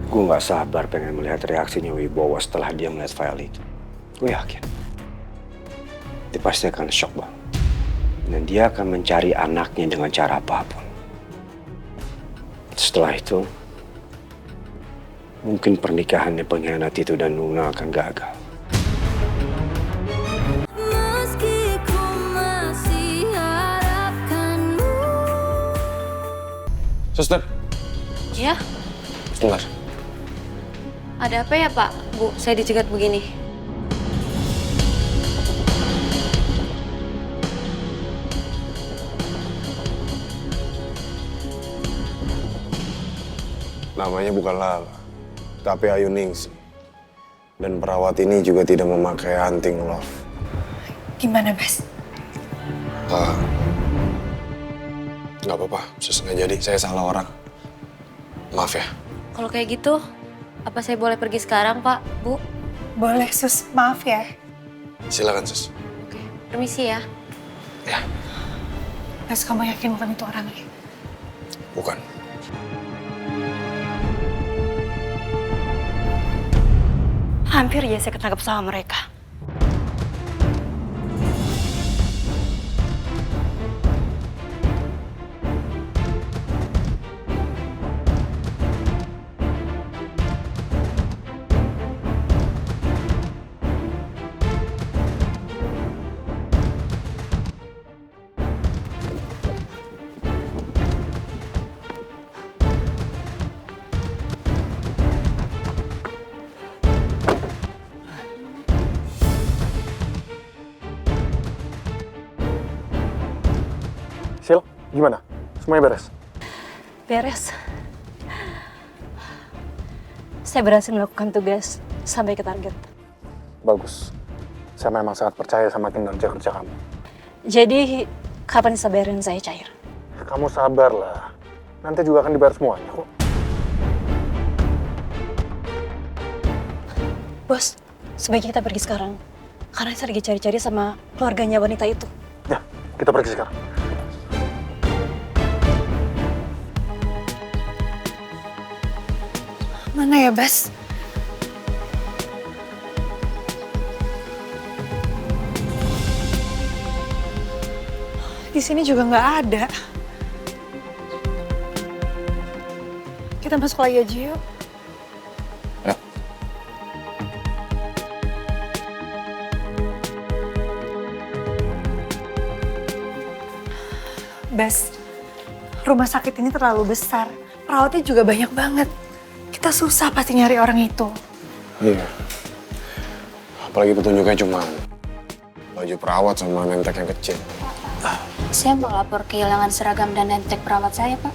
Gue gak sabar pengen melihat reaksinya Wibowo setelah dia melihat file itu. Gue yakin. Dia pasti akan shock banget. Dan dia akan mencari anaknya dengan cara apapun. Setelah itu, mungkin pernikahannya pengkhianat itu dan Luna akan gagal. Suster. Ya, Sebentar. ada apa ya Pak? Bu, saya dicegat begini. Namanya bukan Lala, tapi Ayu Ningsi. Dan perawat ini juga tidak memakai hunting love. Gimana, Bas? Nggak apa-apa, sus nggak jadi. Saya salah orang. Maaf ya. Kalau kayak gitu, apa saya boleh pergi sekarang Pak, Bu? Boleh, Sus. Maaf ya. Silakan sus. Oke, permisi ya. Ya, Bas, kamu yakin bukan itu orangnya? bukan. Hampir aja saya ketangkep sama mereka. Sil, gimana? Semuanya beres? Beres. Saya berhasil melakukan tugas sampai ke target. Bagus. Saya memang sangat percaya sama kinerja kerja kamu. Jadi, kapan bisa bayarin saya cair? Kamu sabar lah. Nanti juga akan dibayar semuanya kok. Bos, sebaiknya kita pergi sekarang. Karena saya lagi cari-cari sama keluarganya wanita itu. Ya, kita pergi sekarang. Mana ya, Bas? Di sini juga nggak ada. Kita masuk lagi aja yuk. Ya. Bas, rumah sakit ini terlalu besar. Perawatnya juga banyak banget. Kita susah pasti nyari orang itu. Iya. Apalagi petunjuknya cuma baju perawat sama nentek yang kecil. Saya mau lapor kehilangan seragam dan nentek perawat saya, Pak.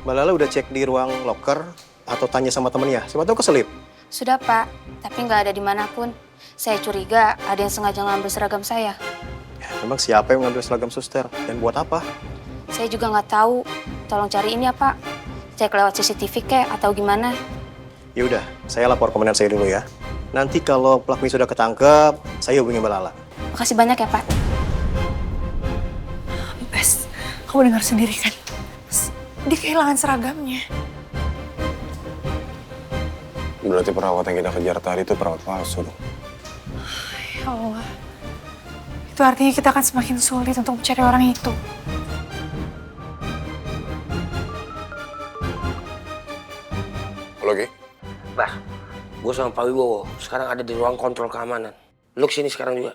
Mbak Lala udah cek di ruang locker atau tanya sama temennya? Siapa tahu keselip. Sudah, Pak. Tapi nggak ada dimanapun. Saya curiga ada yang sengaja ngambil seragam saya. Ya, memang siapa yang ngambil seragam suster? Dan buat apa? Saya juga nggak tahu. Tolong cari ini ya, Pak. Cek lewat CCTV kek atau gimana. Ya udah, saya lapor komandan saya dulu ya. Nanti kalau pelakunya sudah ketangkep, saya hubungi Mbak Lala. Makasih banyak ya, Pak. Bas, kamu dengar sendiri kan? Dia kehilangan seragamnya. Berarti perawat yang kita kejar tadi itu perawat palsu dong. Ya Allah. Itu artinya kita akan semakin sulit untuk mencari orang itu. Halo, Ki? Bah, gue sama Pak Wibowo sekarang ada di ruang kontrol keamanan. Lu kesini sekarang juga.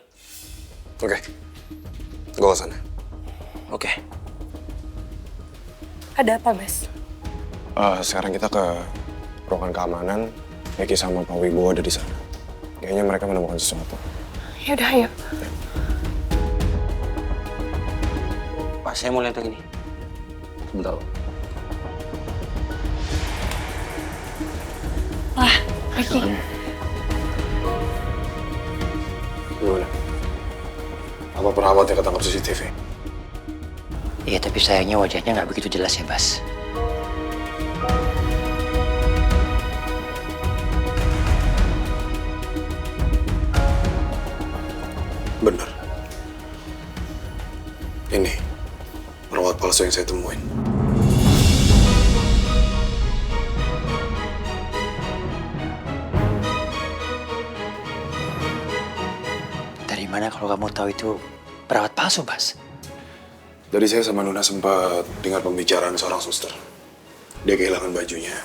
Oke. Gue kesana. Oke. Ada apa, Bas? Sekarang kita ke ruangan keamanan. Eki sama Pak Wibowo ada di sana. Kayaknya mereka menemukan sesuatu. Ya udah, ayo. Pak, saya mau lihat yang ini. Sebentar. Wah, Ricky. Gimana? Apa perawatnya ketangkap CCTV? Iya, tapi sayangnya wajahnya nggak begitu jelas ya, Bas. Benar. Ini perawat palsu yang saya temuin. Kalau kamu tahu itu perawat palsu, Bas. Tadi saya sama Nuna sempat dengar pembicaraan seorang suster. Dia kehilangan bajunya.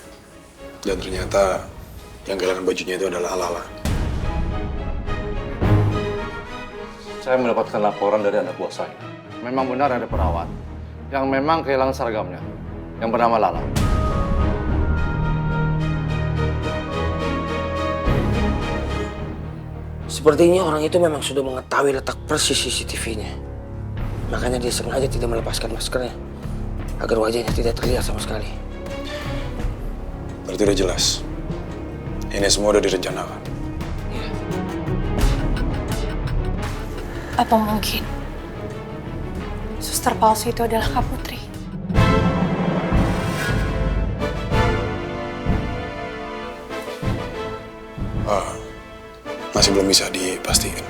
Dan ternyata yang kehilangan bajunya itu adalah Lala. Saya mendapatkan laporan dari anak buah saya. Memang benar ada perawat yang memang kehilangan seragamnya, yang bernama Lala. Sepertinya orang itu memang sudah mengetahui letak persis CCTV-nya. Makanya dia sengaja tidak melepaskan maskernya agar wajahnya tidak terlihat sama sekali. Berarti udah jelas. Ini semua udah direncanakan. Apa mungkin suster palsu itu adalah Kak Putri? Masih belum bisa dipastikan.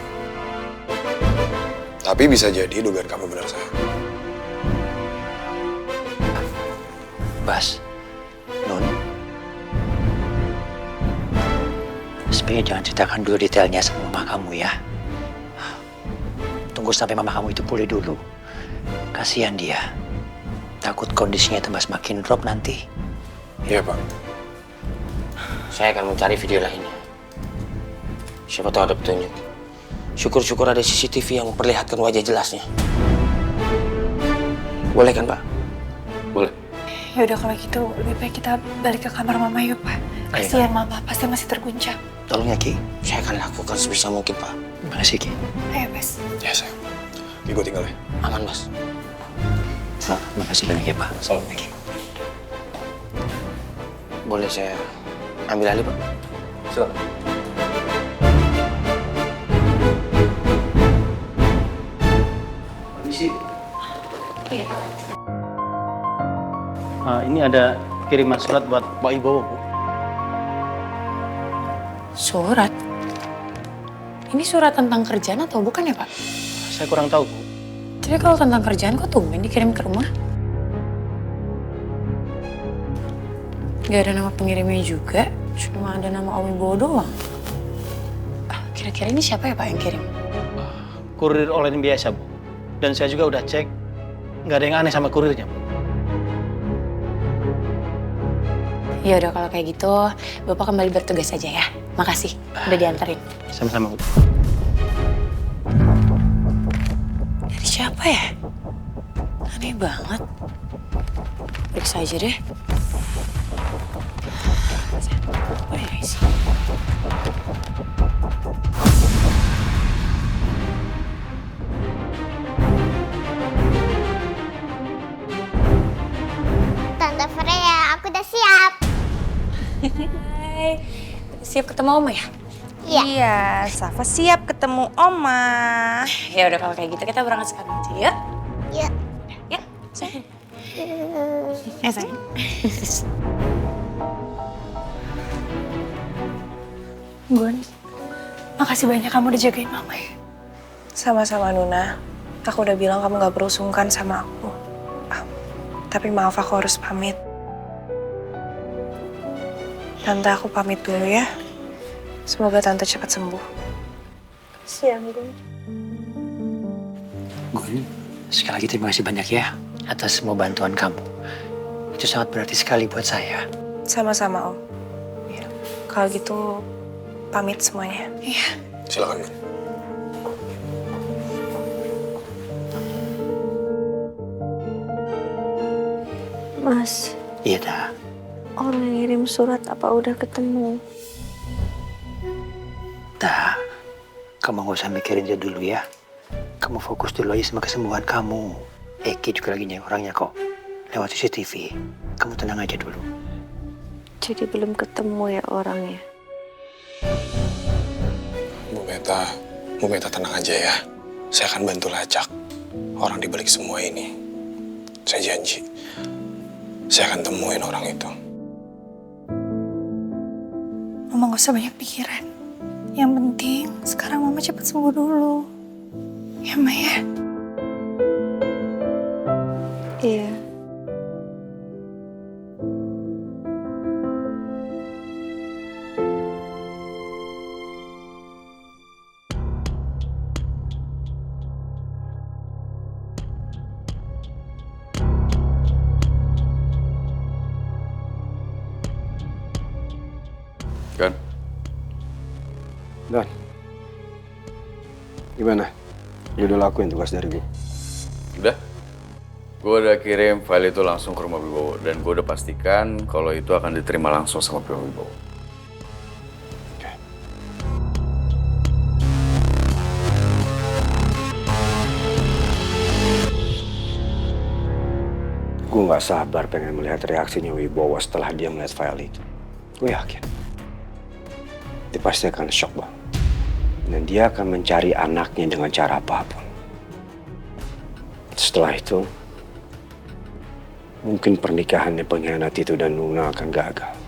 Tapi bisa jadi dugaan kamu benar, saya. Bas, Nun. Sebaiknya jangan ceritakan dulu detailnya sama mama kamu ya. Tunggu sampai mama kamu itu pulih dulu. Kasihan dia. Takut kondisinya tambah semakin drop nanti. Iya, Pak. Saya akan mencari video lainnya. Siapa tahu ada petunjuk. Syukur-syukur ada CCTV yang memperlihatkan wajah jelasnya. Boleh kan, Pak? Boleh. Ya udah kalau gitu lebih baik kita balik ke kamar Mama yuk, Pak. Kasihan Mama, pasti masih terguncang. Tolong ya, Ki. Saya akan lakukan sebisa mungkin, Pak. Terima kasih, Ki. Ayo, Bes. Ya, sayang. Ki, gue tinggal ya. Aman, Mas. Terima kasih banyak ya, Pak. Salam. Boleh saya ambil alih, Pak? Silakan. Ini ada kiriman surat buat Pak Ibowo, Bu. Surat? Ini surat tentang kerjaan atau bukan ya, Pak? Saya kurang tahu, Bu. Tapi kalau tentang kerjaan kok tumben dikirim ke rumah? Gak ada nama pengirimnya juga, cuma ada nama Om Ibowo doang. Kira-kira ini siapa ya, Pak, yang kirim? Kurir online biasa, Bu. Dan saya juga udah cek, nggak ada yang aneh sama kurirnya, Bu. Ya udah kalau kayak gitu, Bapak kembali bertugas aja ya. Makasih, udah diantarin. Sama-sama, Bu. Dari siapa ya? Aneh banget. Periksa aja deh. Oh, ini sih. Tante Freya, aku udah siap. Hai, siap ketemu Oma ya? Iya, Safa siap ketemu Oma. Ya udah kalau kayak gitu kita berangkat sekarang aja yuk. Yuk. Yuk, sayang. Sayang. Gun, makasih banyak kamu udah jagain Mama ya. Sama-sama Nuna. Aku udah bilang kamu gak perlu sungkan sama aku. Tapi maaf aku harus pamit. Tante aku pamit dulu ya. Semoga Tante cepat sembuh. Siang, Gun. Gun, sekali lagi terima kasih banyak ya atas semua bantuan kamu. Itu sangat berarti sekali buat saya. Sama-sama, Om. Ya. Kalau gitu, pamit semuanya. Iya. Silakan, Gun. Mas, Iya, dah. orang yang ngirim surat apa udah ketemu? Dah, kamu gak usah mikirin dia dulu ya. Kamu fokus dulu aja sama kesembuhan kamu. Eki juga lagi nyari orangnya kok. Lewat CCTV. Kamu tenang aja dulu. Jadi belum ketemu ya orangnya? Bu Meta tenang aja ya. Saya akan bantu lacak orang di balik semua ini. Saya janji. Saya akan temuin orang itu. Mama gak usah banyak pikiran. Yang penting sekarang Mama cepat sembuh dulu. Ya, Ma ya? Iya. Kan? Dan, gimana? Lu udah lakuin tugas dari gue? Udah. Gue udah kirim file itu langsung ke rumah Wibowo. Dan gue udah pastikan kalau itu akan diterima langsung sama pihak Wibowo. Gue gak sabar pengen melihat reaksinya Wibowo setelah dia melihat file itu. Gue yakin. Dia pasti akan shock bang. Dan dia akan mencari anaknya dengan cara apapun. Setelah itu, mungkin pernikahannya pengkhianat itu dan Luna akan gagal.